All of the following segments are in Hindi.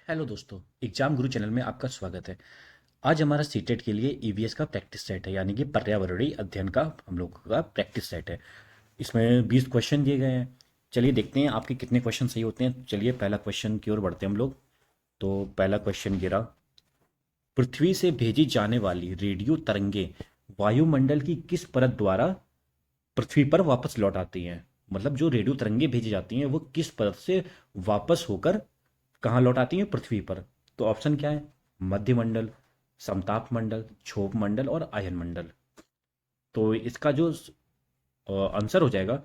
हेलो दोस्तों, एग्जाम गुरु चैनल में आपका स्वागत है। आज हमारा सीटेट के लिए ईवीएस का प्रैक्टिस सेट है, यानी कि पर्यावरणीय अध्ययन का हम लोग का प्रैक्टिस सेट है। इसमें 20 क्वेश्चन दिए गए हैं। चलिए देखते हैं आपके कितने क्वेश्चन सही होते हैं। चलिए पहला क्वेश्चन की ओर बढ़ते हैं हम लोग। तो पहला क्वेश्चन गिरा, पृथ्वी से भेजी जाने वाली रेडियो तरंगे वायुमंडल की किस परत द्वारा पृथ्वी पर वापस लौट आती हैं। मतलब जो रेडियो तरंगे भेजी जाती हैं वो किस परत से वापस होकर कहाँ लौट आती हैं, पृथ्वी पर। तो ऑप्शन क्या है, मध्यमंडल, समताप मंडल, क्षोभ मंडल और आयन मंडल। तो इसका जो आंसर हो जाएगा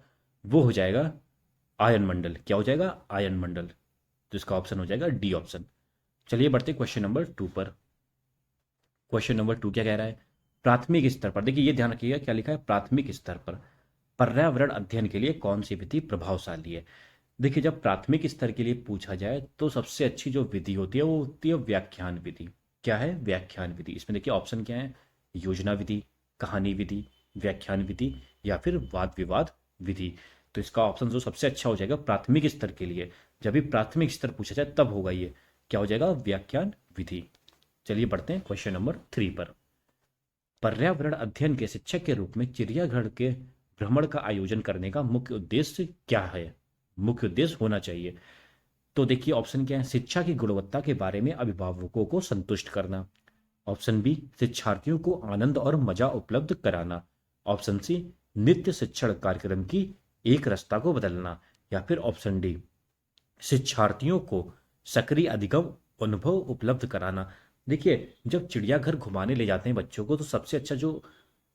वो हो जाएगा आयन मंडल। क्या हो जाएगा, आयन मंडल। तो इसका ऑप्शन हो जाएगा डी ऑप्शन। चलिए बढ़ते क्वेश्चन नंबर 2 पर। क्वेश्चन नंबर 2 क्या कह रहा है, प्राथमिक स्तर पर, देखिए ये ध्यान रखिएगा क्या लिखा है, प्राथमिक स्तर पर पर्यावरण अध्ययन के लिए कौन सी विधि प्रभावशाली है। देखिए जब प्राथमिक स्तर के लिए पूछा जाए तो सबसे अच्छी जो विधि होती है वो होती है व्याख्यान विधि। क्या है, व्याख्यान विधि। इसमें देखिए ऑप्शन क्या है, योजना विधि, कहानी विधि, व्याख्यान विधि या फिर वाद विवाद विधि। तो इसका ऑप्शन जो सबसे अच्छा हो जाएगा प्राथमिक स्तर के लिए, जब भी प्राथमिक स्तर पूछा जाए तब होगा ये, क्या हो जाएगा, व्याख्यान विधि। चलिए बढ़ते हैं क्वेश्चन नंबर 3 पर। पर्यावरण अध्ययन के शिक्षक के रूप में चिड़ियाघर के भ्रमण का आयोजन करने का मुख्य उद्देश्य क्या है, मुख्य उद्देश्य होना चाहिए। तो देखिए ऑप्शन क्या है, शिक्षा की गुणवत्ता के बारे में अभिभावकों को संतुष्ट करना। ऑप्शन बी, शिक्षार्थियों को आनंद और मजा उपलब्ध कराना। ऑप्शन सी, नित्य शिक्षण कार्यक्रम की एक रास्ता को बदलना। या फिर ऑप्शन डी, शिक्षार्थियों को सक्रिय अधिगम अनुभव उपलब्ध कराना। देखिए जब चिड़ियाघर घुमाने ले जाते हैं बच्चों को तो सबसे अच्छा जो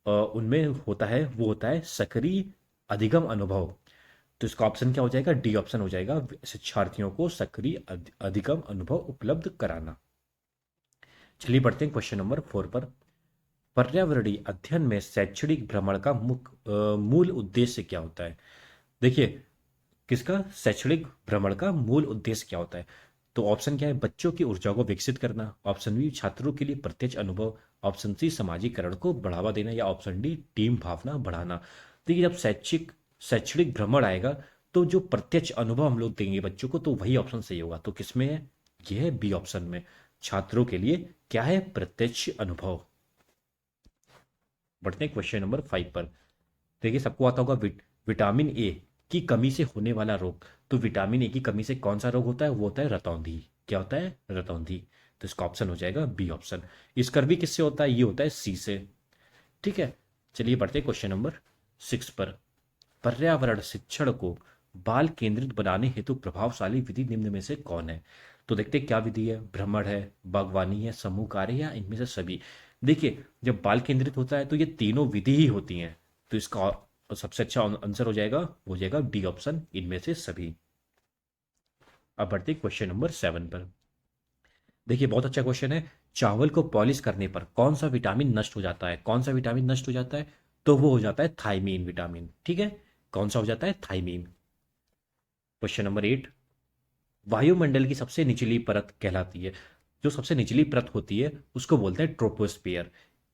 उनमें होता है वो होता है सक्रिय अधिगम अनुभव। तो इसका ऑप्शन क्या हो जाएगा, डी ऑप्शन हो जाएगा, शिक्षार्थियों को सक्रिय अधिगम अनुभव उपलब्ध कराना। चलिए बढ़ते हैं क्वेश्चन नंबर 4 पर। पर्यावरणीय अध्ययन में शैक्षणिक भ्रमण का मूल उद्देश्य क्या होता है। देखिए किसका, शैक्षणिक भ्रमण का मूल उद्देश्य क्या होता है। तो ऑप्शन क्या है, बच्चों की ऊर्जा को विकसित करना। ऑप्शन बी, छात्रों के लिए प्रत्यक्ष अनुभव। ऑप्शन सी, सामाजिकरण को बढ़ावा देना। या ऑप्शन डी, टीम भावना बढ़ाना। देखिए जब शैक्षिक शैक्षणिक भ्रमण आएगा तो जो प्रत्यक्ष अनुभव हम लोग देंगे बच्चों को तो वही ऑप्शन सही होगा। तो किसमें है, यह है बी ऑप्शन में, छात्रों के लिए क्या है, प्रत्यक्ष अनुभव। बढ़ते हैं क्वेश्चन नंबर 5 पर। देखिए सबको आता होगा विटामिन ए की कमी से होने वाला रोग। तो विटामिन ए की कमी से कौन सा रोग होता है, वो होता है रतौंधी। क्या होता है, रतौंधी। तो इसका ऑप्शन हो जाएगा बी ऑप्शन। स्कर्वी किससे होता है, ये होता है सी से। ठीक है, चलिए बढ़ते हैं क्वेश्चन नंबर 6 पर। पर्यावरण शिक्षण को बाल केंद्रित बनाने हेतु प्रभावशाली विधि निम्न में से कौन है। तो देखते हैं क्या विधि है, भ्रमण है, बागवानी है, समूह कार्य या इनमें से सभी। देखिए जब बाल केंद्रित होता है तो ये तीनों विधि ही होती हैं। तो इसका सबसे अच्छा आंसर हो जाएगा, हो जाएगा डी ऑप्शन, इनमें से सभी। अब बढ़ते क्वेश्चन नंबर 7 पर। देखिए बहुत अच्छा क्वेश्चन है, चावल को पॉलिश करने पर कौन सा विटामिन नष्ट हो जाता है, कौन सा विटामिन नष्ट हो जाता है। तो वो हो जाता है थाइमीन विटामिन। ठीक है, कौन सा हो जाता है, थाइमीन। क्वेश्चन नंबर 8, वायुमंडल की सबसे निचली परत कहलाती है, जो सबसे निचली परत होती है उसको बोलते हैं ट्रोपोस्फियर,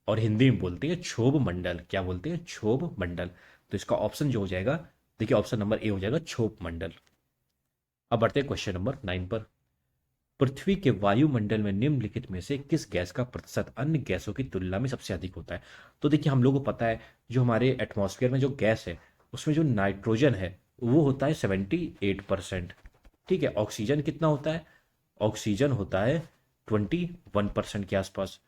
और हिंदी में बोलते हैं क्षोभ मंडल। क्या बोलते हैं, क्षोभ मंडल। तो इसका ऑप्शन जो हो जाएगा, देखिए ऑप्शन नंबर ए हो जाएगा, क्षोभ मंडल। अब बढ़ते हैं क्वेश्चन नंबर 9 पर। पृथ्वी के वायुमंडल में निम्नलिखित में से किस गैस का प्रतिशत अन्य गैसों की तुलना में सबसे अधिक होता है। तो देखिए हम लोगों को पता है जो हमारे एटमॉस्फेयर में जो गैस है उसमें जो नाइट्रोजन है वो होता है 78%। ठीक है, ऑक्सीजन कितना होता है, ऑक्सीजन होता है 21% के आसपास।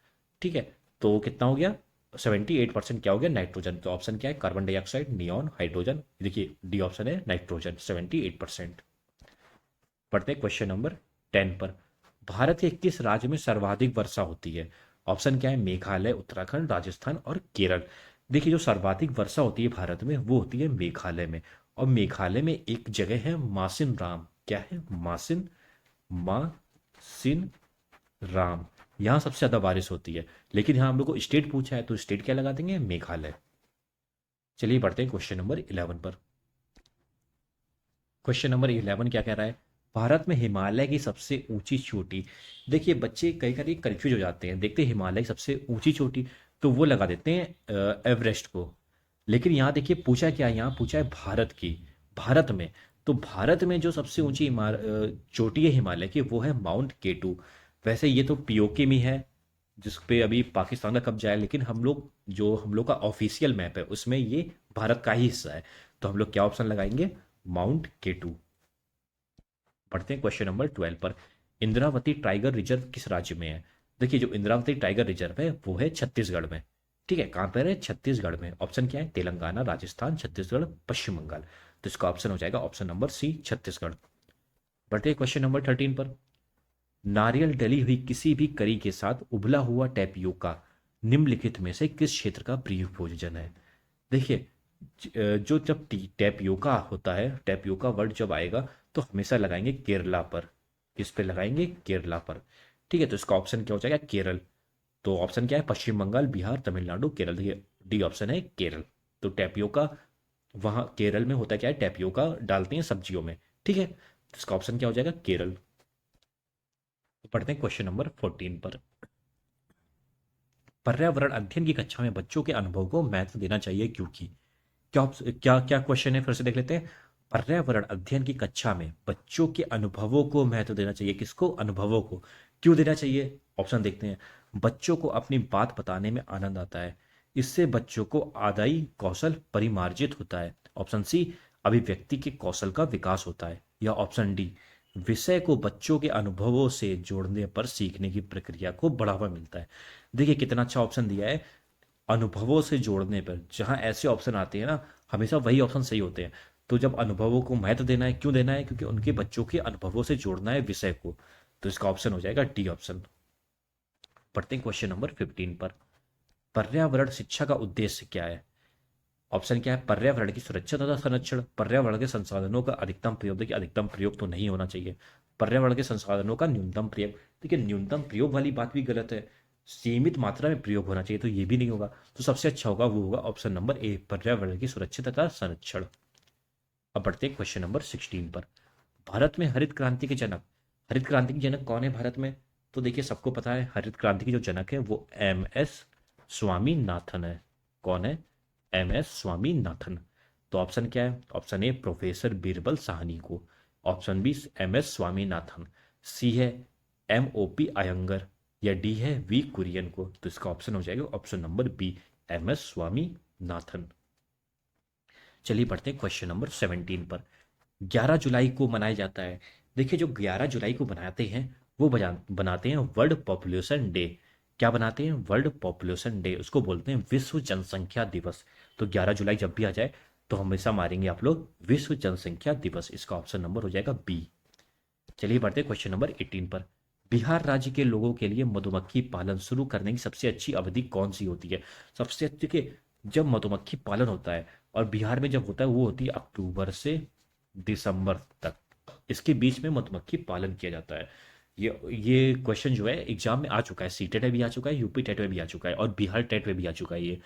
ठीक है, तो कितना हो गया, 78% क्या हो गया, नाइट्रोजन। तो ऑप्शन क्या है, कार्बन डाइऑक्साइड, नियॉन, हाइड्रोजन। देखिए डी ऑप्शन है, नाइट्रोजन 78%। पढ़ते हैं क्वेश्चन नंबर 10 पर। भारत के किस राज्य में सर्वाधिक वर्षा होती है। ऑप्शन क्या है, मेघालय, उत्तराखंड, राजस्थान और केरल। देखिए जो सर्वाधिक वर्षा होती है भारत में वो होती है मेघालय में। और मेघालय में एक जगह है मासिन राम। क्या है, मासिन, मासिन राम। यहाँ सबसे ज्यादा बारिश होती है। लेकिन यहाँ हम लोग को स्टेट पूछा है तो स्टेट क्या लगा देंगे, मेघालय। चलिए बढ़ते हैं क्वेश्चन नंबर 11 पर। क्वेश्चन नंबर 11 क्या कह रहा है, भारत में हिमालय की सबसे ऊंची चोटी। देखिए बच्चे कई कई कंफ्यूज हो जाते हैं, देखते हैं हिमालय की सबसे ऊंची चोटी तो वो लगा देते हैं एवरेस्ट को। लेकिन यहाँ देखिए पूछा क्या है, यहाँ पूछा है भारत की, भारत में। तो भारत में जो सबसे ऊंची चोटी है हिमालय की, वो है माउंट केटू। वैसे ये तो पीओके में है, जिस पे अभी पाकिस्तान का कब्जा है, लेकिन हम लोग का ऑफिशियल मैप है उसमें ये भारत का ही हिस्सा है। तो हम लोग क्या ऑप्शन लगाएंगे? माउंट केटू। पढ़ते हैं क्वेश्चन नंबर 12 पर। इंद्रावती टाइगर रिजर्व किस राज्य में है? देखिए, जो इंद्रावती टाइगर रिजर्व है वो है छत्तीसगढ़ में। ठीक है, कहाँ पर है? छत्तीसगढ़ में। ऑप्शन क्या है? तेलंगाना, राजस्थान, छत्तीसगढ़, पश्चिम बंगाल। तो इसका ऑप्शन हो जाएगा ऑप्शन नंबर सी, छत्तीसगढ़। बढ़ते हैं क्वेश्चन नंबर 13 पर। नारियल डली हुई किसी भी करी के साथ उबला हुआ टैपियोका निम्नलिखित में से किस क्षेत्र का प्रिय भोजन है? देखिए, जो जब टैपियोका होता है, टैपियोका वर्ड जब आएगा तो हमेशा लगाएंगे केरला पर। किस पे लगाएंगे? केरला पर। ठीक है, तो इसका ऑप्शन क्या हो जाएगा? केरल। तो ऑप्शन क्या है? पश्चिम बंगाल, बिहार, तमिलनाडु, केरल। देखिए, डी ऑप्शन है केरल। तो टैपियोका वहाँ केरल में होता क्या है? टैपियोका डालते हैं सब्जियों में। ठीक है, तो इसका ऑप्शन क्या हो जाएगा? केरल। तो पढ़ते हैं क्वेश्चन नंबर 14 पर। पर्यावरण अध्ययन की कक्षा में बच्चों के अनुभव को महत्व देना चाहिए क्योंकि। क्या क्या क्वेश्चन है, फिर से देख लेते हैं। पर्यावरण अध्ययन की कक्षा में बच्चों के अनुभवों को महत्व देना चाहिए। किसको? अनुभवों को। क्यों देना चाहिए? ऑप्शन देखते हैं। बच्चों को अपनी बात बताने में आनंद आता है। इससे बच्चों को आदाई कौशल परिमार्जित होता है। ऑप्शन सी, अभिव्यक्ति के कौशल का विकास होता है। या ऑप्शन डी, विषय को बच्चों के अनुभवों से जोड़ने पर सीखने की प्रक्रिया को बढ़ावा मिलता है। देखिए, कितना अच्छा ऑप्शन दिया है। अनुभवों से जोड़ने पर, जहाँ ऐसे ऑप्शन आते हैं ना, हमेशा वही ऑप्शन सही होते हैं। तो जब अनुभवों को महत्व देना है, क्यों देना है? क्योंकि उनके बच्चों के अनुभवों से जोड़ना है विषय को। तो इसका ऑप्शन हो जाएगा डी ऑप्शन। पढ़ते हैं क्वेश्चन नंबर 15 पर। पर्यावरण शिक्षा का उद्देश्य क्या है? ऑप्शन क्या है? पर्यावरण की सुरक्षा तथा संरक्षण, पर्यावरण के संसाधनों का अधिकतम प्रयोग। देखिए, अधिकतम प्रयोग तो नहीं होना चाहिए। पर्यावरण के संसाधनों का न्यूनतम प्रयोग। देखिए, न्यूनतम प्रयोग वाली बात भी गलत है। सीमित मात्रा में प्रयोग होना चाहिए, तो ये भी नहीं होगा। तो सबसे अच्छा होगा, वो होगा ऑप्शन नंबर ए, पर्यावरण की सुरक्षा तथा संरक्षण। अब बढ़ते हैं क्वेश्चन नंबर 16 पर। भारत में हरित क्रांति के जनक। हरित क्रांति के जनक कौन है भारत में? तो देखिए, सबको पता है हरित क्रांति के जो जनक है वो MS स्वामीनाथन है। कौन है? MS स्वामीनाथन। तो ऑप्शन क्या है? Option A, professor Birbal Sahni को। Option B, MS Swaminathan. C है MOP अयंगर। या डी है V कुरियन को। तो इसका ऑप्शन हो जाएगा option number B, MS Swaminathan. चलिए बढ़ते हैं क्वेश्चन नंबर 17 पर। 11 जुलाई को मनाया जाता है। देखिए, जो 11 जुलाई को बनाते हैं वो बनाते हैं वर्ल्ड पॉपुलेशन डे। क्या बनाते हैं? World population day. उसको बोलते हैं विश्व जनसंख्या दिवस। तो 11 जुलाई जब भी आ जाए तो हमेशा मारेंगे आप लोग विश्व जनसंख्या दिवस। इसका ऑप्शन नंबर हो जाएगा बी। चलिए बढ़ते हैं क्वेश्चन नंबर 18 पर। बिहार राज्य के लोगों के लिए मधुमक्खी पालन शुरू करने की सबसे अच्छी अवधि कौन सी होती है? सबसे अच्छी के, जब मधुमक्खी पालन होता है और बिहार में जब होता है वो होती है अक्टूबर से दिसंबर तक। इसके बीच में मधुमक्खी पालन किया जाता है। ये क्वेश्चन जो है एग्जाम में आ चुका है, सी टेट में भी आ चुका है, यूपी टेट में भी आ चुका है और बिहार टेट में भी आ चुका है ये।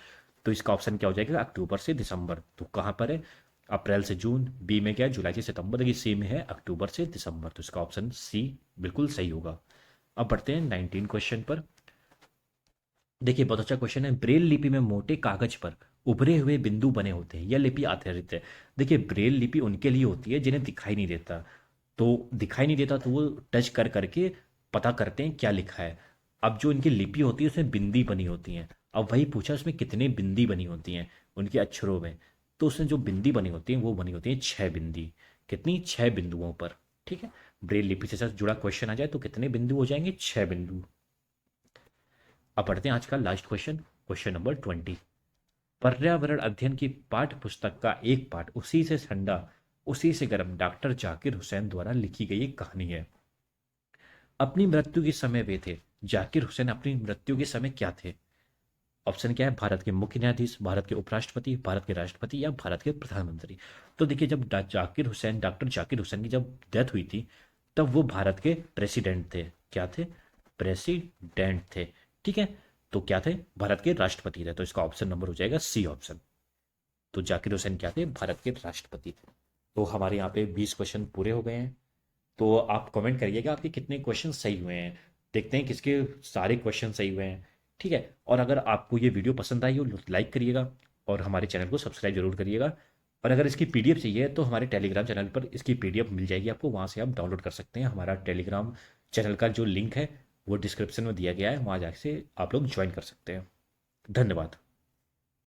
तो इसका ऑप्शन क्या हो जाएगा? अक्टूबर से दिसंबर। तो कहाँ पर है? अप्रैल से जून। बी में क्या है? जुलाई से सितंबर। देखिए, सी में है अक्टूबर से दिसंबर। तो इसका ऑप्शन सी बिल्कुल सही होगा। अब बढ़ते हैं 19 क्वेश्चन पर। देखिए, बहुत अच्छा क्वेश्चन है। ब्रेल लिपि में मोटे कागज पर उभरे हुए बिंदु बने होते हैं, यह लिपि आधारित है। देखिए, ब्रेल लिपि उनके लिए होती है जिन्हें दिखाई नहीं देता। तो दिखाई नहीं देता तो वो टच कर करके पता करते हैं क्या लिखा है। अब जो इनकी लिपि होती है उसमें बिंदी बनी होती हैं। अब वही पूछा उसमें कितने बिंदी बनी होती हैं उनके अक्षरों में। तो उसमें जो बिंदी बनी होती है वो बनी होती है 6 बिंदी। कितनी? 6 बिंदुओं पर। ठीक है, ब्रेल लिपि से साथ जुड़ा क्वेश्चन आ जाए तो कितने बिंदु हो जाएंगे? 6 बिंदु। अब पढ़ते हैं आज का लास्ट क्वेश्चन, क्वेश्चन नंबर 20। पर्यावरण अध्ययन की पाठ्य पुस्तक का एक पाठ उसी से ठंडा उसी से गर्म डॉक्टर जाकिर हुसैन द्वारा लिखी गई एक कहानी है। अपनी मृत्यु के समय वे थे। जाकिर हुसैन अपनी मृत्यु के समय क्या थे? ऑप्शन क्या है? भारत के मुख्य न्यायाधीश, भारत के उपराष्ट्रपति, भारत के राष्ट्रपति या भारत के प्रधानमंत्री। तो देखिए, जब जाकिर हुसैन, डॉक्टर जाकिर हुसैन की जब डेथ हुई थी तब वो भारत के प्रेसिडेंट थे। क्या थे? प्रेसिडेंट थे। ठीक है, तो क्या थे? भारत के राष्ट्रपति थे। तो इसका ऑप्शन नंबर हो जाएगा सी ऑप्शन। तो जाकिर हुसैन क्या थे? भारत के राष्ट्रपति थे। तो हमारे यहाँ पे 20 क्वेश्चन पूरे हो गए हैं। तो आप कमेंट करिएगा आपके कितने क्वेश्चन सही हुए हैं। देखते हैं किसके सारे क्वेश्चन सही हुए हैं। ठीक है, और अगर आपको ये वीडियो पसंद आई हो लाइक करिएगा और हमारे चैनल को सब्सक्राइब जरूर करिएगा। और अगर इसकी पीडीएफ चाहिए तो हमारे टेलीग्राम चैनल पर इसकी पीडीएफ मिल जाएगी आपको, वहाँ से आप डाउनलोड कर सकते हैं। हमारा टेलीग्राम चैनल का जो लिंक है वो डिस्क्रिप्शन में दिया गया है, वहाँ जाके आप लोग ज्वाइन कर सकते हैं। धन्यवाद।